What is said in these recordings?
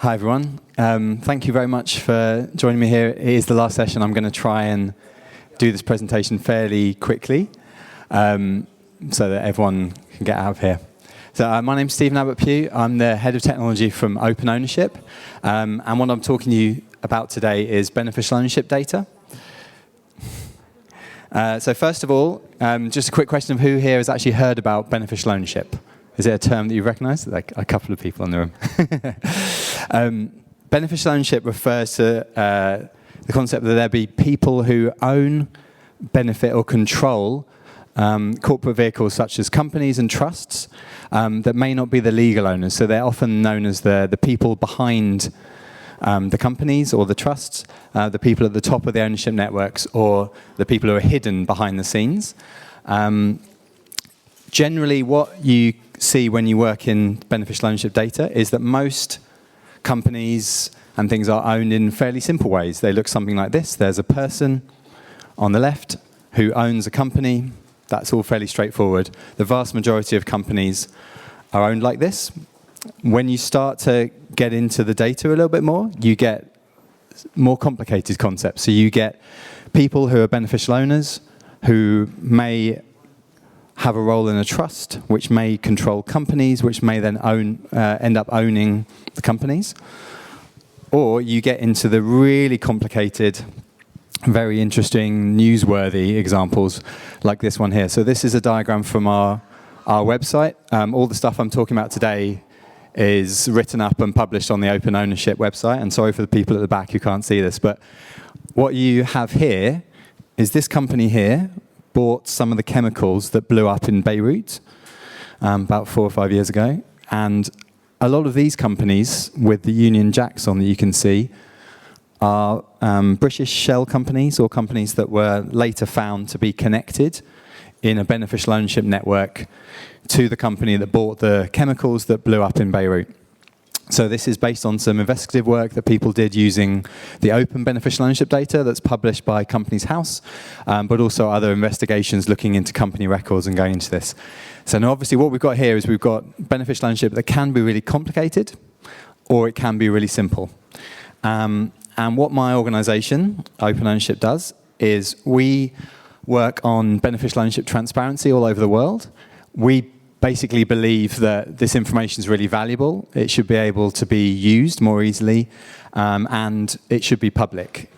Hi, everyone. Thank you very much for joining me here. It is the last session. I'm going to try and do this presentation fairly quickly so that everyone can get out of here. So my name's Stephen Abbott Pugh. I'm the head of technology from OpenUK. And what I'm talking to you about today is beneficial ownership data. So first of all, just a quick question of who here has actually heard about beneficial ownership. Is it a term that you recognise? Like a couple of people in the room. Beneficial ownership refers to the concept that there be people who own, benefit or control corporate vehicles such as companies and trusts that may not be the legal owners. So they're often known as the people behind the companies or the trusts, the people at the top of the ownership networks, or the people who are hidden behind the scenes. Generally, what you see when you work in beneficial ownership data is that most companies and things are owned in fairly simple ways. They look something like this. There's a person on the left who owns a company. That's all fairly straightforward. The vast majority of companies are owned like this. When you start to get into the data a little bit more, you get more complicated concepts. So you get people who are beneficial owners who may have a role in a trust, which may control companies, which may then end up owning the companies. Or you get into the really complicated, very interesting, newsworthy examples like this one here. So this is a diagram from our website. All the stuff I'm talking about today is written up and published on the OpenUK website. And sorry for the people at the back who can't see this, but what you have here is this company here bought some of the chemicals that blew up in Beirut about 4 or 5 years ago. And a lot of these companies with the Union Jacks on that you can see are British shell companies or companies that were later found to be connected in a beneficial ownership network to the company that bought the chemicals that blew up in Beirut. So this is based on some investigative work that people did using the open beneficial ownership data that's published by Companies House, but also other investigations looking into company records and going into this. So now obviously what we've got here is we've got beneficial ownership that can be really complicated or it can be really simple. And what my organisation, OpenUK, does is we work on beneficial ownership transparency all over the world. We basically believe that this information is really valuable. It should be able to be used more easily, and it should be public.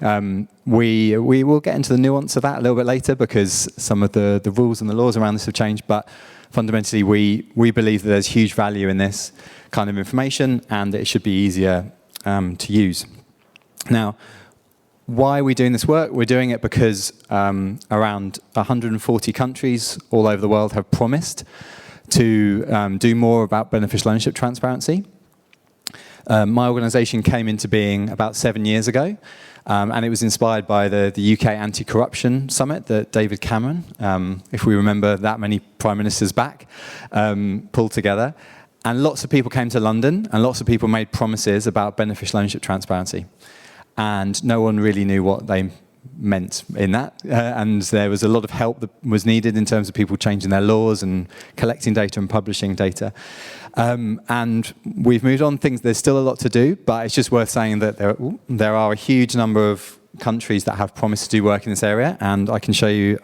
We will get into the nuance of that a little bit later because some of the rules and the laws around this have changed, but fundamentally we believe that there's huge value in this kind of information and that it should be easier to use. Now, why are we doing this work? We're doing it because around 140 countries all over the world have promised to do more about beneficial ownership transparency. My organisation came into being about 7 years ago, and it was inspired by the UK Anti-Corruption Summit that David Cameron, if we remember that many prime ministers back, pulled together. And lots of people came to London, and lots of people made promises about beneficial ownership transparency. And no one really knew what they meant in that, and there was a lot of help that was needed in terms of people changing their laws and collecting data and publishing data. And we've moved on things. There's still a lot to do, but it's just worth saying that there are a huge number of countries that have promised to do work in this area, and I can show you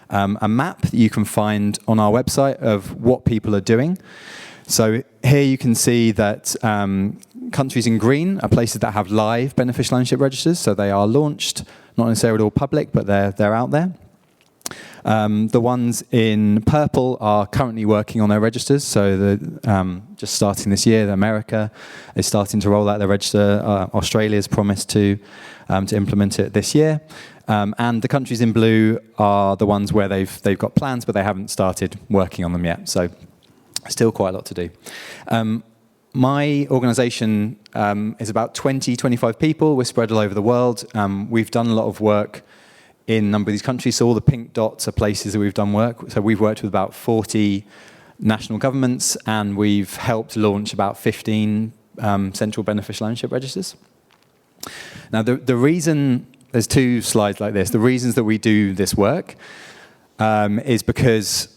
a map that you can find on our website of what people are doing. So here you can see that countries in green are places that have live beneficial ownership registers, so they are launched, not necessarily all public, but they're out there. The ones in purple are currently working on their registers, so just starting this year, America is starting to roll out their register. Australia's promised to implement it this year. And the countries in blue are the ones where they've got plans, but they haven't started working on them yet. So still quite a lot to do. My organisation is about 20-25 people. We're spread all over the world. We've done a lot of work in a number of these countries. So all the pink dots are places that we've done work. So we've worked with about 40 national governments, and we've helped launch about 15 central beneficial ownership registers. Now, the reason, there's 2 slides like this. The reasons that we do this work is because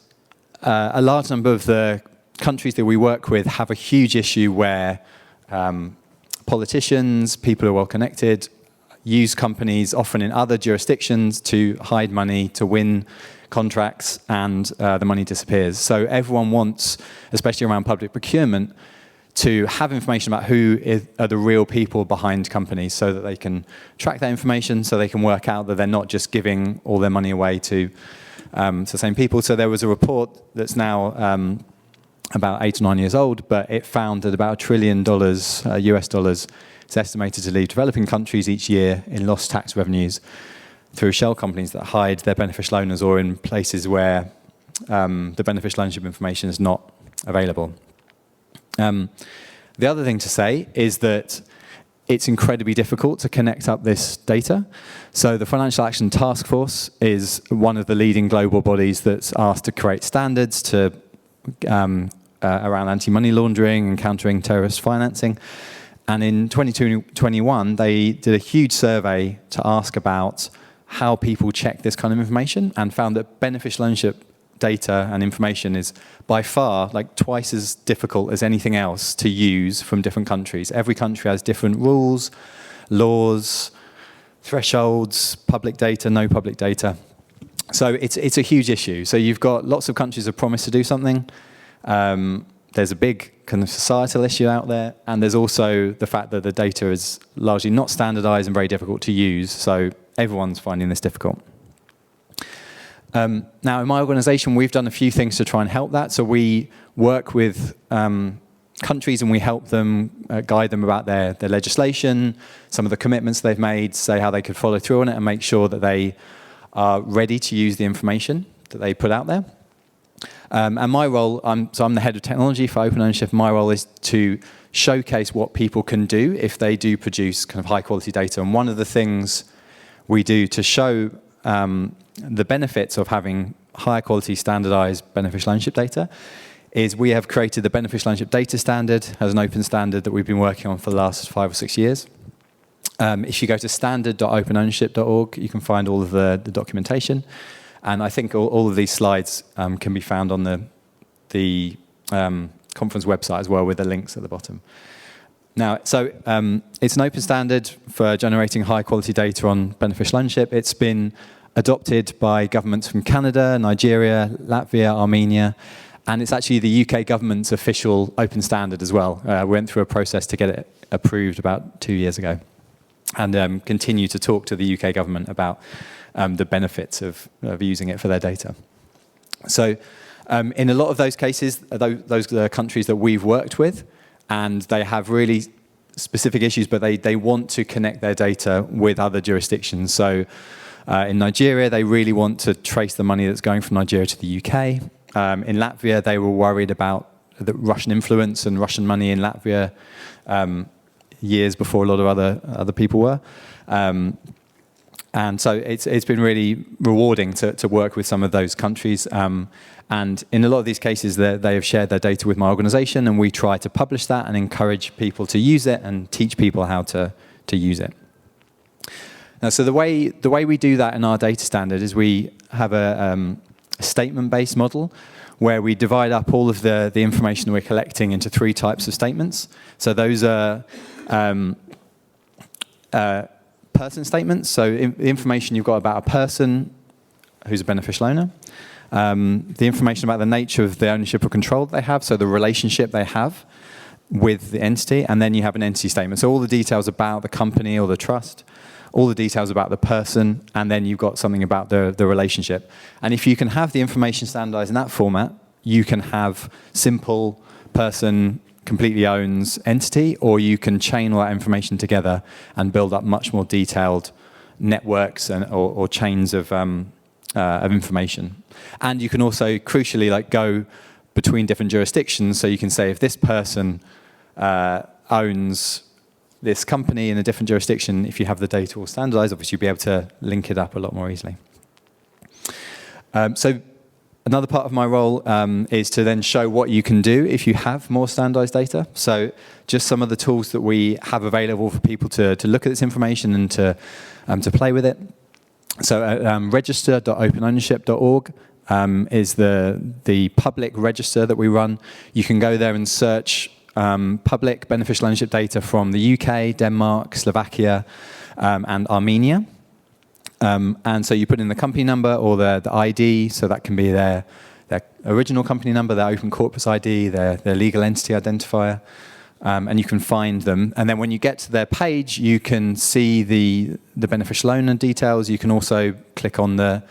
a large number of the countries that we work with have a huge issue where politicians, people who are well connected, use companies often in other jurisdictions to hide money, to win contracts, and the money disappears. So everyone wants, especially around public procurement, to have information about are the real people behind companies so that they can track that information, so they can work out that they're not just giving all their money away to the same people. So there was a report that's now about 8 or 9 years old, but it found that about $1 trillion US dollars is estimated to leave developing countries each year in lost tax revenues through shell companies that hide their beneficial owners or in places where the beneficial ownership information is not available. The other thing to say is that it's incredibly difficult to connect up this data. So the Financial Action Task Force is one of the leading global bodies that's asked to create standards to around anti-money laundering and countering terrorist financing. And in 2021, they did a huge survey to ask about how people check this kind of information and found that beneficial ownership data and information is by far like twice as difficult as anything else to use from different countries. Every country has different rules, laws, thresholds, public data, no public data. So it's a huge issue. So you've got lots of countries that promise to do something. There's a big kind of societal issue out there, and there's also the fact that the data is largely not standardized and very difficult to use. So everyone's finding this difficult. Now, in my organization, we've done a few things to try and help that. So we work with countries and we help them, guide them about their legislation, some of the commitments they've made, say how they could follow through on it and make sure that they are ready to use the information that they put out there. And my role, I'm the head of technology for Open Ownership. My role is to showcase what people can do if they do produce kind of high quality data. And one of the things we do to show the benefits of having higher quality standardized beneficial ownership data is we have created the beneficial ownership data standard as an open standard that we've been working on for the last 5 or 6 years. If you go to standard.openownership.org, you can find all of the documentation. And I think all of these slides can be found on the conference website as well with the links at the bottom. Now, so it's an open standard for generating high quality data on beneficial ownership. It's been adopted by governments from Canada, Nigeria, Latvia, Armenia, and it's actually the UK government's official open standard as well. We went through a process to get it approved about 2 years ago, and continue to talk to the UK government about the benefits of using it for their data. So in a lot of those cases, those are countries that we've worked with, and they have really specific issues, but they want to connect their data with other jurisdictions. So in Nigeria, they really want to trace the money that's going from Nigeria to the UK. In Latvia, they were worried about the Russian influence and Russian money in Latvia years before a lot of other people were. And so it's been really rewarding to work with some of those countries. And in a lot of these cases, they have shared their data with my organization, and we try to publish that and encourage people to use it and teach people how to use it. Now, so the way we do that in our data standard is we have a statement-based model where we divide up all of the information we're collecting into 3 types of statements. So those are person statements, so the information you've got about a person who's a beneficial owner, the information about the nature of the ownership or control that they have, so the relationship they have with the entity, and then you have an entity statement. So all the details about the company or the trust, all the details about the person, and then you've got something about the relationship. And if you can have the information standardized in that format, you can have simple person completely owns entity, or you can chain all that information together and build up much more detailed networks or chains of information. And you can also, crucially, go between different jurisdictions. So you can say if this person owns this company in a different jurisdiction, if you have the data all standardized, obviously you'll be able to link it up a lot more easily. So another part of my role is to then show what you can do if you have more standardized data. So just some of the tools that we have available for people to look at this information and to play with it. So register.openownership.org is the public register that we run. You can go there and search public beneficial ownership data from the UK, Denmark, Slovakia, and Armenia. And so you put in the company number or the ID, so that can be their original company number, their open corpus ID, their legal entity identifier, and you can find them. And then when you get to their page, you can see the beneficial owner details. You can also click on the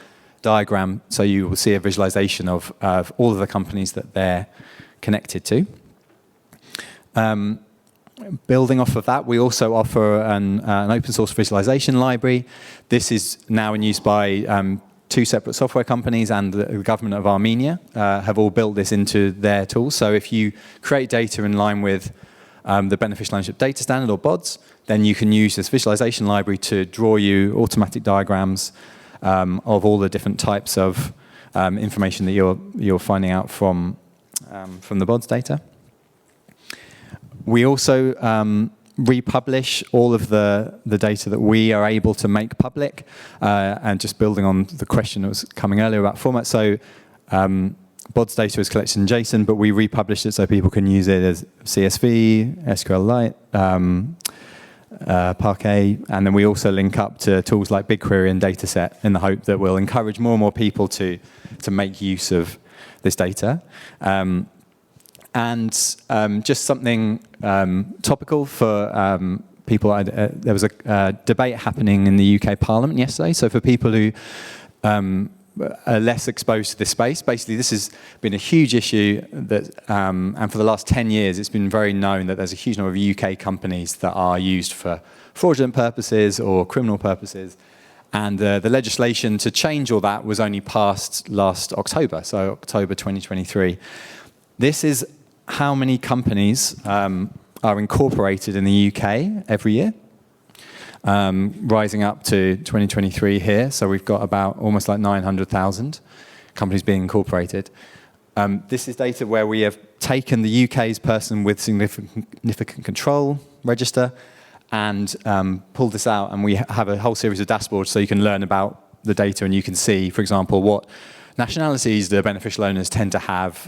diagram, so you will see a visualization of all of the companies that they're connected to. Building off of that, we also offer an open source visualization library. This is now in use by 2 separate software companies, and the government of Armenia have all built this into their tools. So if you create data in line with the Beneficial Ownership Data Standard, or BODS, then you can use this visualization library to draw you automatic diagrams of all the different types of information that you're finding out from the BODS data. We also republish all of the data that we are able to make public, and just building on the question that was coming earlier about format. So BODS data is collected in JSON, but we republish it so people can use it as CSV, SQLite, Parquet, and then we also link up to tools like BigQuery and Dataset in the hope that we'll encourage more and more people to make use of this data. And just something topical for people, there was a debate happening in the UK Parliament yesterday. So for people who are less exposed to this space, basically this has been a huge issue that, and for the last 10 years, it's been very known that there's a huge number of UK companies that are used for fraudulent purposes or criminal purposes. And the legislation to change all that was only passed last October, so October 2023. This is how many companies are incorporated in the UK every year, rising up to 2023 here. So we've got about almost like 900,000 companies being incorporated. This is data where we have taken the UK's person with significant control register and pulled this out, and we have a whole series of dashboards so you can learn about the data, and you can see, for example, what nationalities the beneficial owners tend to have,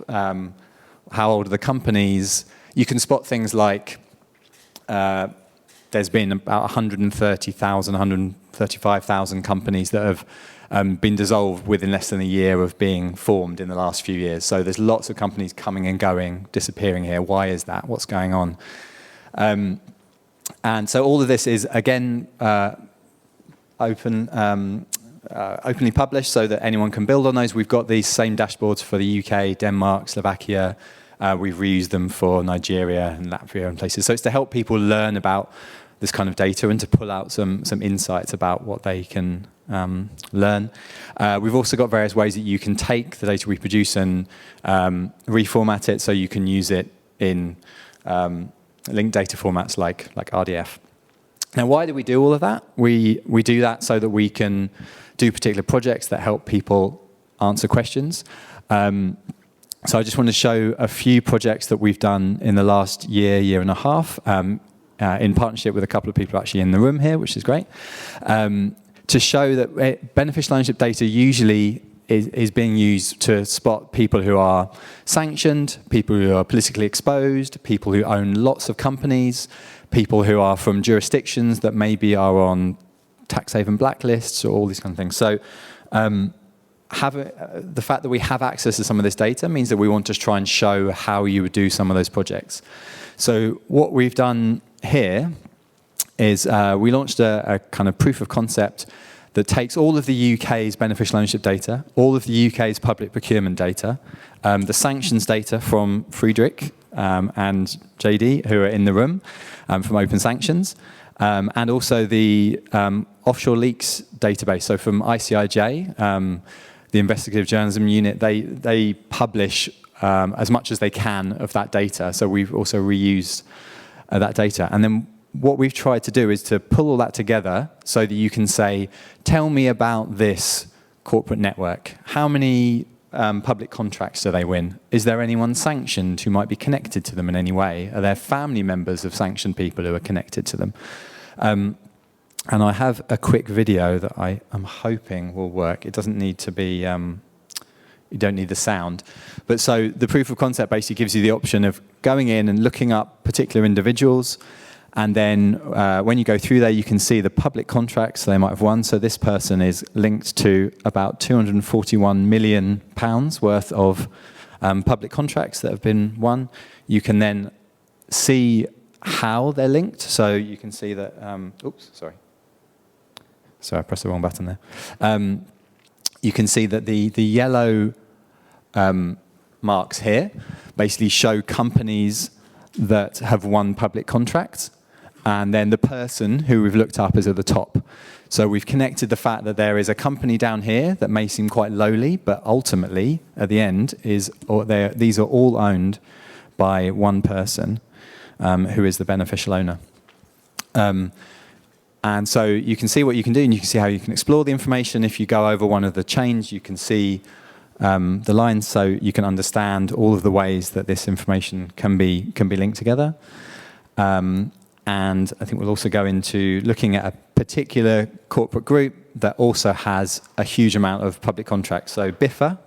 how old are the companies. You can spot things like there's been about 130,000, 135,000 companies that have been dissolved within less than a year of being formed in the last few years. So there's lots of companies coming and going, disappearing here. Why is that? What's going on? And so all of this is, again, openly published so that anyone can build on those. We've got these same dashboards for the UK, Denmark, Slovakia. We've reused them for Nigeria and Latvia and places. So it's to help people learn about this kind of data and to pull out some insights about what they can learn. We've also got various ways that you can take the data we produce and reformat it so you can use it in linked data formats like RDF. Now, why do we do all of that? We do that so that we can do particular projects that help people answer questions. So I just want to show a few projects that we've done in the last year and a half, in partnership with a couple of people actually in the room here, which is great, to show that beneficial ownership data usually is being used to spot people who are sanctioned, people who are politically exposed, people who own lots of companies, people who are from jurisdictions that maybe are on tax haven blacklists, or all these kind of things. So the fact that we have access to some of this data means that we want to try and show how you would do some of those projects. So what we've done here is we launched a kind of proof of concept that takes all of the UK's beneficial ownership data, all of the UK's public procurement data, the sanctions data from Friedrich and JD, who are in the room, from Open Sanctions, and also the offshore leaks database. So from ICIJ, the investigative journalism unit, they publish as much as they can of that data. So we've also reused that data. And then what we've tried to do is to pull all that together so that you can say, tell me about this corporate network. How many public contracts do they win? Is there anyone sanctioned who might be connected to them in any way? Are there family members of sanctioned people who are connected to them? And I have a quick video that I am hoping will work. It doesn't need to be You don't need the sound. But so the proof of concept basically gives you the option of going in and looking up particular individuals. And then when you go through there, you can see the public contracts they might have won. So this person is linked to about £241 million worth of public contracts that have been won. You can then see how they're linked. So you can see that, Sorry, I pressed the wrong button there. You can see that the yellow marks here basically show companies that have won public contracts, and then the person who we've looked up is at the top. So we've connected the fact that there is a company down here that may seem quite lowly, but ultimately, at the end, these are all owned by one person who is the beneficial owner. And so you can see what you can do, and you can see how you can explore the information. If you go over one of the chains, you can see the lines, so you can understand all of the ways that this information can be linked together. And I think we'll also go into looking at a particular corporate group that also has a huge amount of public contracts. So BIFA,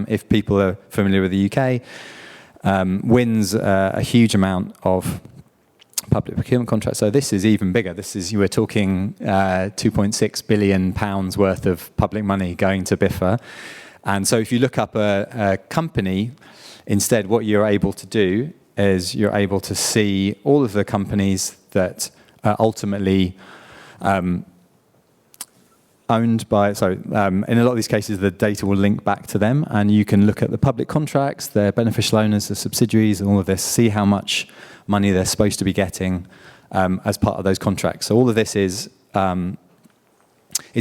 if people are familiar with the UK, wins a huge amount of public procurement contracts. So this is even bigger. We're talking £2.6 billion worth of public money going to BIFA. And so if you look up a company, instead what you're able to do is you're able to see all of the companies that are ultimately owned by, in a lot of these cases, the data will link back to them, and you can look at the public contracts, their beneficial owners, the subsidiaries, and all of this, see how much money they're supposed to be getting as part of those contracts. So all of this is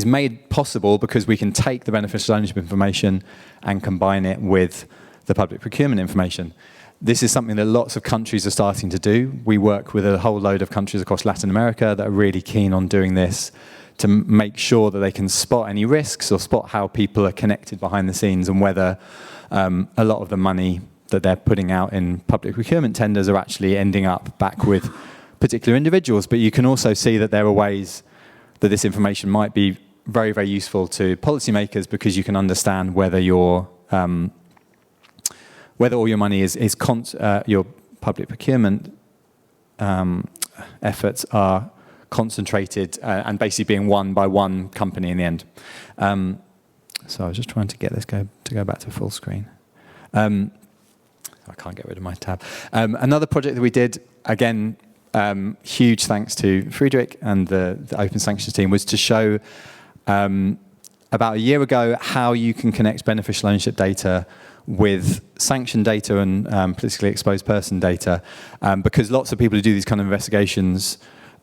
made possible because we can take the beneficial ownership information and combine it with the public procurement information. This is something that lots of countries are starting to do. We work with a whole load of countries across Latin America that are really keen on doing this to make sure that they can spot any risks or spot how people are connected behind the scenes, and whether a lot of the money that they're putting out in public procurement tenders are actually ending up back with particular individuals. But you can also see that there are ways that this information might be very, very useful to policymakers, because you can understand whether whether all your money your public procurement efforts are concentrated and basically being won by one company in the end. So I was just trying to get this to go back to full screen. I can't get rid of my tab. Another project that we did, again, huge thanks to Friedrich and the Open Sanctions team, was to show about a year ago how you can connect beneficial ownership data with sanction data and politically exposed person data, because lots of people who do these kind of investigations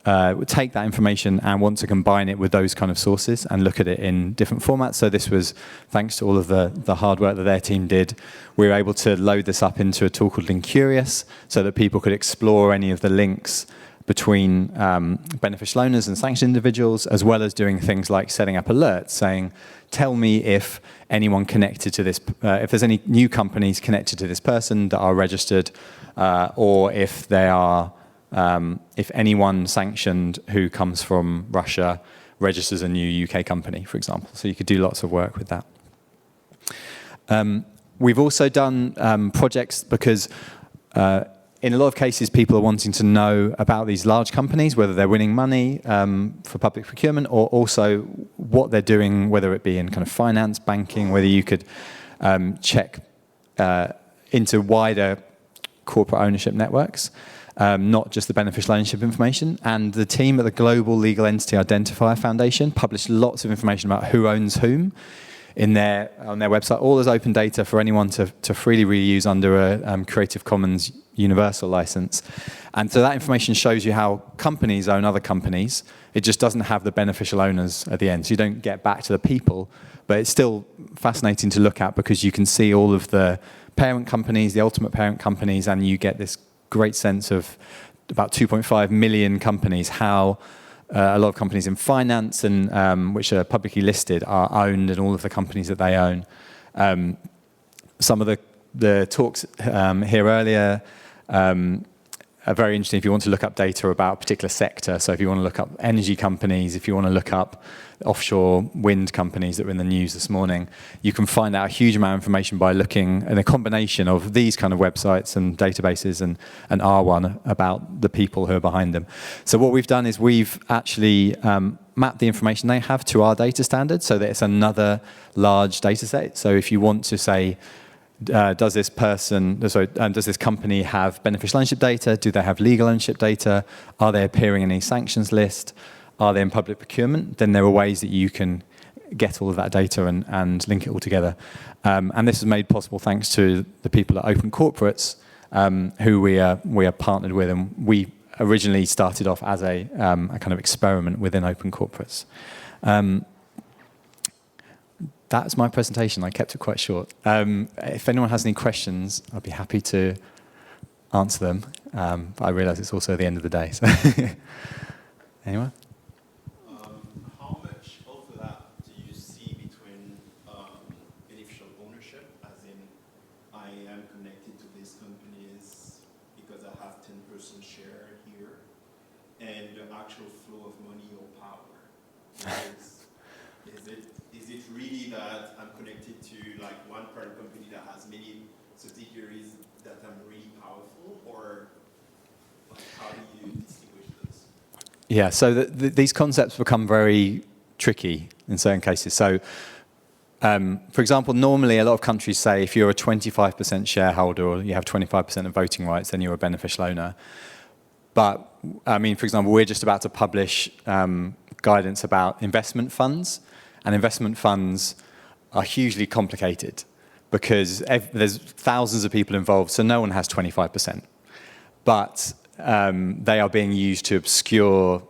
would take that information and want to combine it with those kind of sources and look at it in different formats. So this was thanks to all of the hard work that their team did. We were able to load this up into a tool called Linkurious, so that people could explore any of the links between beneficial owners and sanctioned individuals, as well as doing things like setting up alerts saying, tell me if anyone connected to this, if there's any new companies connected to this person that are registered, or if they are, if anyone sanctioned who comes from Russia registers a new UK company, for example. So you could do lots of work with that. We've also done projects because in a lot of cases, people are wanting to know about these large companies, whether they're winning money for public procurement, or also what they're doing, whether it be in kind of finance, banking, whether you could check into wider corporate ownership networks, not just the beneficial ownership information. And the team at the Global Legal Entity Identifier Foundation published lots of information about who owns whom on their website. All is open data for anyone to freely reuse under a Creative Commons universal license. And so that information shows you how companies own other companies. It just doesn't have the beneficial owners at the end. So you don't get back to the people, but it's still fascinating to look at because you can see all of the parent companies, the ultimate parent companies, and you get this great sense of about 2.5 million companies, how a lot of companies in finance and which are publicly listed are owned, and all of the companies that they own. Some of the talks here earlier are very interesting if you want to look up data about a particular sector. So if you want to look up energy companies, if you want to look up offshore wind companies that were in the news this morning, you can find out a huge amount of information by looking at a combination of these kind of websites and databases and R1 about the people who are behind them. So what we've done is we've actually mapped the information they have to our data standard so that it's another large data set. So if you want to say, does this company have beneficial ownership data? Do they have legal ownership data? Are they appearing in any sanctions list? Are they in public procurement? Then there are ways that you can get all of that data and link it all together. And this is made possible thanks to the people at Open Corporates, who we are partnered with. And we originally started off as a kind of experiment within Open Corporates. That's my presentation. I kept it quite short. If anyone has any questions, I'd be happy to answer them. But I realise it's also the end of the day. So anyone? How much overlap do you see between beneficial ownership, as in I am connected to these companies because I have 10% share here, and the actual flow of money or power? Is it really that I'm connected to like one parent company that has many subsidiaries that I'm really powerful, or like how do you distinguish those? Yeah, so these concepts become very tricky in certain cases. So, for example, normally a lot of countries say if you're a 25% shareholder or you have 25% of voting rights, then you're a beneficial owner. But, I mean, for example, we're just about to publish guidance about investment funds. And investment funds are hugely complicated because there's thousands of people involved, so no one has 25%. But they are being used to obscure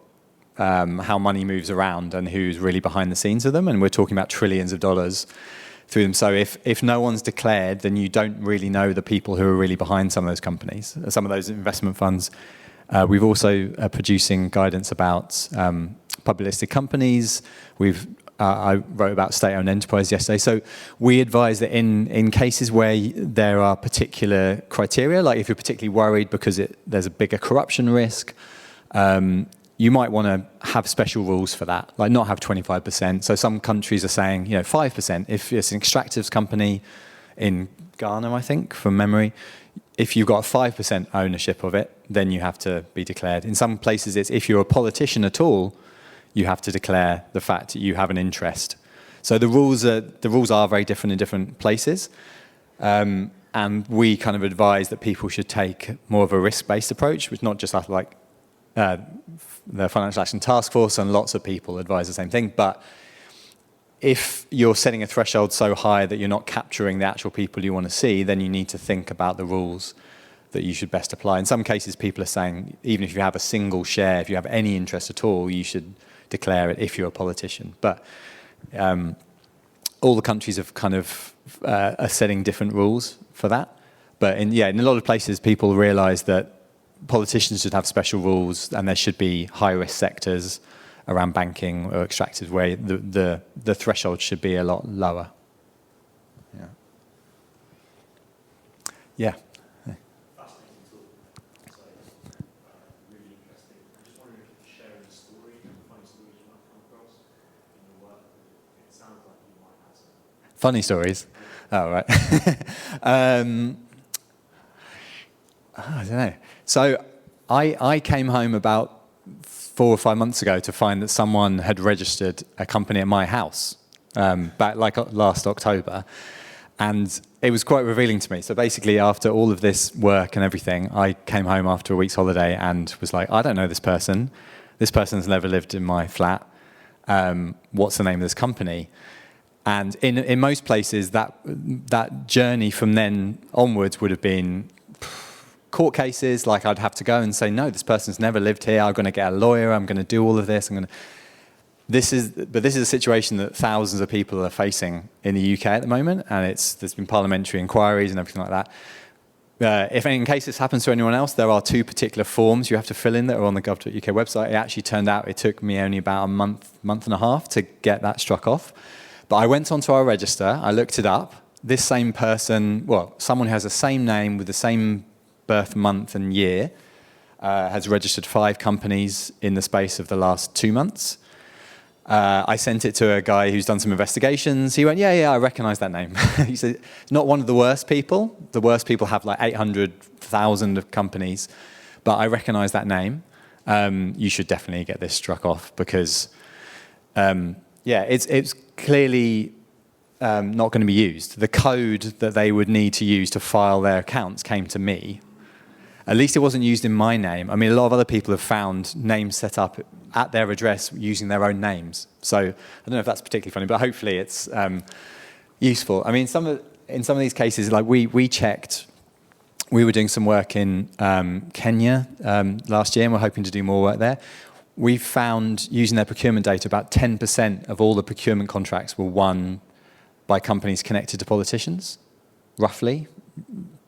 how money moves around and who's really behind the scenes of them. And we're talking about trillions of dollars through them. So if no one's declared, then you don't really know the people who are really behind some of those companies, some of those investment funds. We've also producing guidance about public listed companies. I wrote about state-owned enterprise yesterday. So we advise that in cases where there are particular criteria, like if you're particularly worried because there's a bigger corruption risk, you might want to have special rules for that, like not have 25%. So some countries are saying, 5%. If it's an extractives company in Ghana, I think, from memory, if you've got 5% ownership of it, then you have to be declared. In some places, it's if you're a politician at all, you have to declare the fact that you have an interest. So the rules are very different in different places. And we kind of advise that people should take more of a risk-based approach, which not just like the Financial Action Task Force, and lots of people advise the same thing. But if you're setting a threshold so high that you're not capturing the actual people you want to see, then you need to think about the rules that you should best apply. In some cases, people are saying, even if you have a single share, if you have any interest at all, you should declare it if you're a politician. But all the countries have kind of are setting different rules for that. But in a lot of places, people realise that politicians should have special rules, and there should be high-risk sectors around banking or extractives where the threshold should be a lot lower. Yeah. Fascinating tool. So, really interesting. I'm just wondering if you could share a story, a funny story you might come across in your work. It sounds like you might have some. Funny stories? Oh, right. I don't know. So I came home about 4 or 5 months ago to find that someone had registered a company at my house back like last October. And it was quite revealing to me. So basically, after all of this work and everything, I came home after a week's holiday and was like, I don't know this person. This person's never lived in my flat. What's the name of this company? And in most places, that journey from then onwards would have been court cases. Like I'd have to go and say, no, this person's never lived here. I'm going to get a lawyer. I'm going to do all of this. This is a situation that thousands of people are facing in the UK at the moment, and there's been parliamentary inquiries and everything like that. If in case this happens to anyone else, there are 2 particular forms you have to fill in that are on the gov.uk website. It actually turned out it took me only about a month and a half to get that struck off. But I went onto our register, I looked it up. This same person, someone who has the same name with the same birth month and year, has registered 5 companies in the space of the last 2 months. I sent it to a guy who's done some investigations. He went, yeah, I recognize that name. He said, it's not one of the worst people. The worst people have like 800,000 of companies, but I recognize that name. You should definitely get this struck off because, it's clearly not going to be used. The code that they would need to use to file their accounts came to me. At least it wasn't used in my name. I mean, a lot of other people have found names set up at their address using their own names. So I don't know if that's particularly funny, but hopefully it's useful. I mean, in some of these cases, like we checked, we were doing some work in Kenya last year, and we're hoping to do more work there. We found, using their procurement data, about 10% of all the procurement contracts were won by companies connected to politicians, roughly,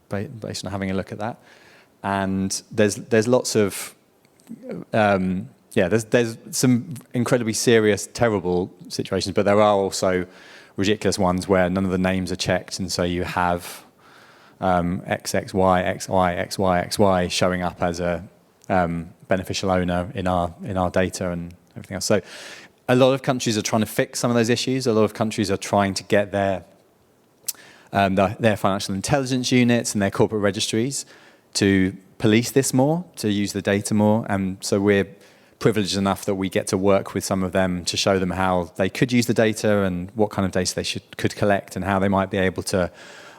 based on having a look at that. And there's lots of, there's some incredibly serious, terrible situations, but there are also ridiculous ones where none of the names are checked, and so you have XXY, XY, XY, XY showing up as a beneficial owner in our data and everything else. So a lot of countries are trying to fix some of those issues. A lot of countries are trying to get their financial intelligence units and their corporate registries to police this more, to use the data more. And so we're privileged enough that we get to work with some of them to show them how they could use the data and what kind of data they could collect and how they might be able to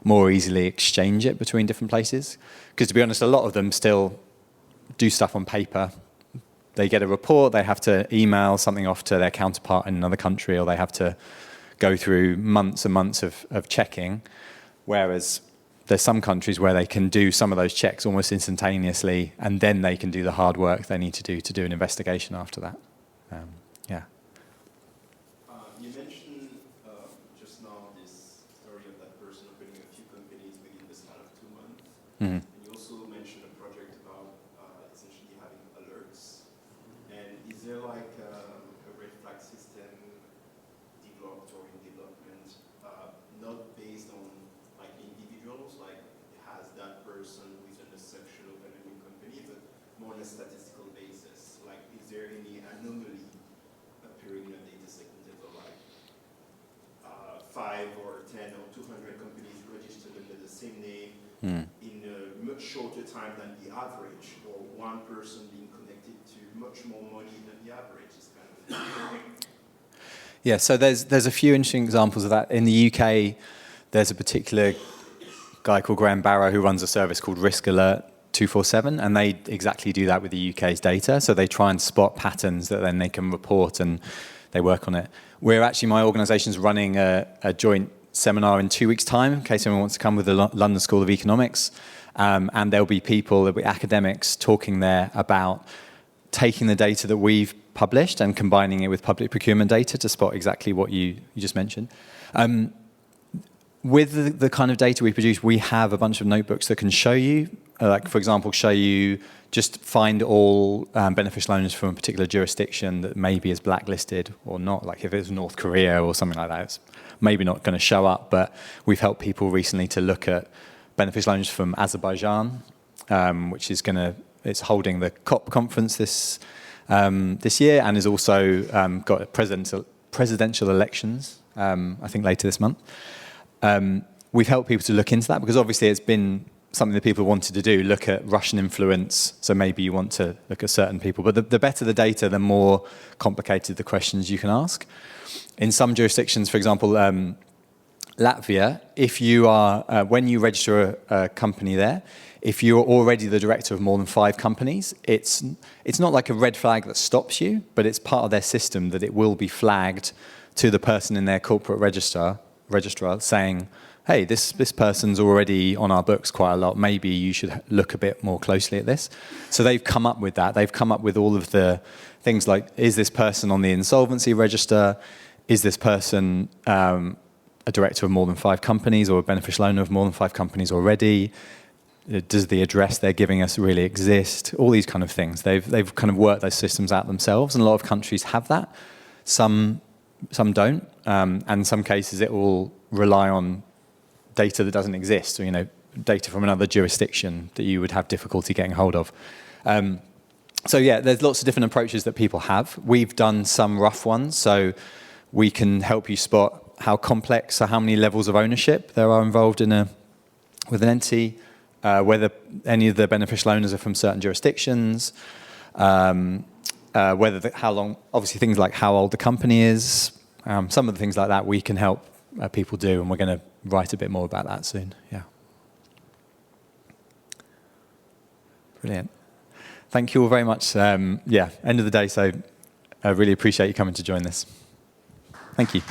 more easily exchange it between different places. Because to be honest, a lot of them still do stuff on paper. They get a report, they have to email something off to their counterpart in another country, or they have to go through months and months of checking, whereas there's some countries where they can do some of those checks almost instantaneously, and then they can do the hard work they need to do an investigation after that. You mentioned just now this story of that person opening a few companies within the span of 2 months. Mm-hmm. And you also mentioned a project about essentially having alerts. And is there like a red flag system developed or in development, not based on like individuals, like has that person who's an exception open a new company, but more on a statistical basis? Like, is there any anomaly appearing in a data set in terms of like 5 or 10 or 200 companies registered under the same name in a much shorter time than the average, or one person being connected to much more money than the average is kind of Yeah, so there's a few interesting examples of that. In the UK, there's a particular guy called Graham Barrow who runs a service called Risk Alert 247, and they exactly do that with the UK's data. So they try and spot patterns that then they can report, and they work on it. My organisation's running a joint seminar in 2 weeks' time, in case anyone wants to come, with the London School of Economics. And there'll be academics talking there about taking the data that we've published and combining it with public procurement data to spot exactly what you just mentioned. With the kind of data we produce, we have a bunch of notebooks that can show you, for example, just find all beneficial owners from a particular jurisdiction that maybe is blacklisted or not. Like if it's North Korea or something like that, it's maybe not going to show up, but we've helped people recently to look at beneficial owners from Azerbaijan, which is it's holding the COP conference this year, and is also got presidential elections, I think later this month. We've helped people to look into that because obviously it's been something that people wanted to do, look at Russian influence, so maybe you want to look at certain people. But the better the data, the more complicated the questions you can ask. In some jurisdictions, for example, Latvia, if you are, when you register a company there, if you're already the director of more than 5 companies, it's not like a red flag that stops you, but it's part of their system that it will be flagged to the person in their corporate registrar saying, hey, this person's already on our books quite a lot, maybe you should look a bit more closely at this. So they've come up with that. They've come up with all of the things like, is this person on the insolvency register? Is this person a director of more than 5 companies or a beneficial owner of more than 5 companies already? Does the address they're giving us really exist? All these kind of things. They've kind of worked those systems out themselves, and a lot of countries have that. Some don't, and in some cases it will rely on data that doesn't exist, or data from another jurisdiction that you would have difficulty getting hold of. So yeah, there's lots of different approaches that people have. We've done some rough ones, so we can help you spot how complex or how many levels of ownership there are involved with an entity, whether any of the beneficial owners are from certain jurisdictions, how long, obviously things like how old the company is, some of the things like that we can help people do, and we're going to write a bit more about that soon. Yeah. Brilliant. Thank you all very much. Yeah, end of the day, so I really appreciate you coming to join this. Thank you.